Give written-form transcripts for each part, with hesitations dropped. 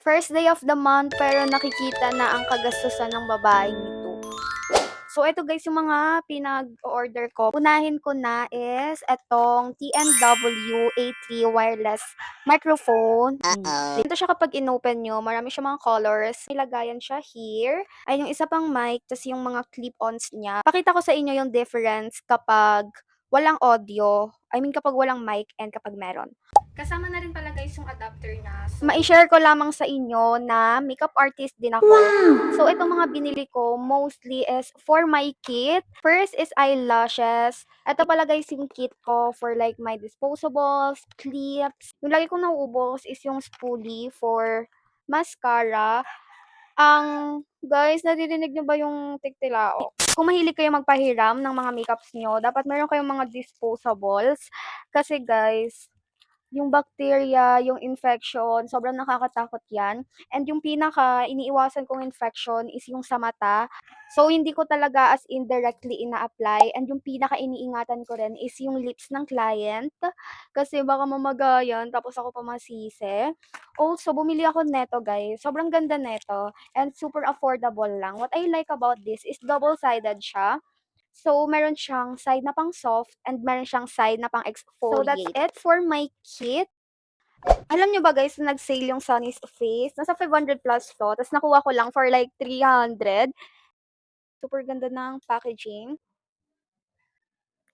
First day of the month pero nakikita na ang kagastusan ng babaeng ito. So ito guys yung mga pinag-order ko. Unahin ko na is etong TNW A3 wireless microphone. Dito siya kapag inopen nyo, marami siya mga colors. Nilagayan siya here. Ay yung isa pang mic, tas yung mga clip-ons niya. Pakita ko sa inyo yung difference kapag walang audio. I mean kapag walang mic and kapag meron. Kasama na rin pala guys yung adapter na. So, mai-share ko lamang sa inyo na makeup artist din ako. Wow! So, itong mga binili ko mostly is for my kit. First is eyelashes. Ito pala guys yung kit ko for like my disposables, clips. Yung lagi kong nauubos is yung spoolie for mascara. Guys, naririnig nyo ba yung tiktilao? Kung mahilig kayo magpahiram ng mga makeups nyo, dapat meron kayong mga disposables. Kasi guys, yung bacteria, yung infection, sobrang nakakatakot yan. And yung pinaka iniiwasan kong infection is yung sa mata. So, hindi ko talaga as indirectly ina-apply. And yung pinaka iniingatan ko rin is yung lips ng client. Kasi baka mamagayan, tapos ako pa masisi. Also, bumili ako neto guys. Sobrang ganda neto. And super affordable lang. What I like about this is double-sided siya. So, meron siyang side na pang soft and meron siyang side na pang exfoliate. So, that's it for my kit. Alam nyo ba guys, na nag-sale yung Sunny's Face? Nasa 500 plus to. Tapos nakuha ko lang for like 300. Super ganda ng packaging.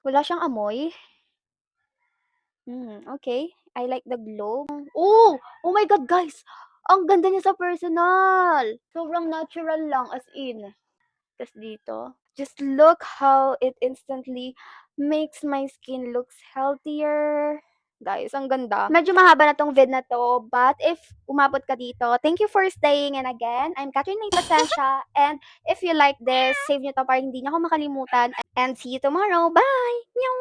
Wala siyang amoy. Okay. I like the glow. Oh! Oh my God, guys! Ang ganda niya sa personal! Sobrang natural lang, as in. Tapos dito, just look how it instantly makes my skin looks healthier. Guys, ang ganda. Medyo mahaba na tong vid na to, but if umabot ka dito, thank you for staying. And again, I'm Catherine May Pasensya. And if you like this, save nyo to para hindi nyo ako makalimutan. And see you tomorrow. Bye! Meow!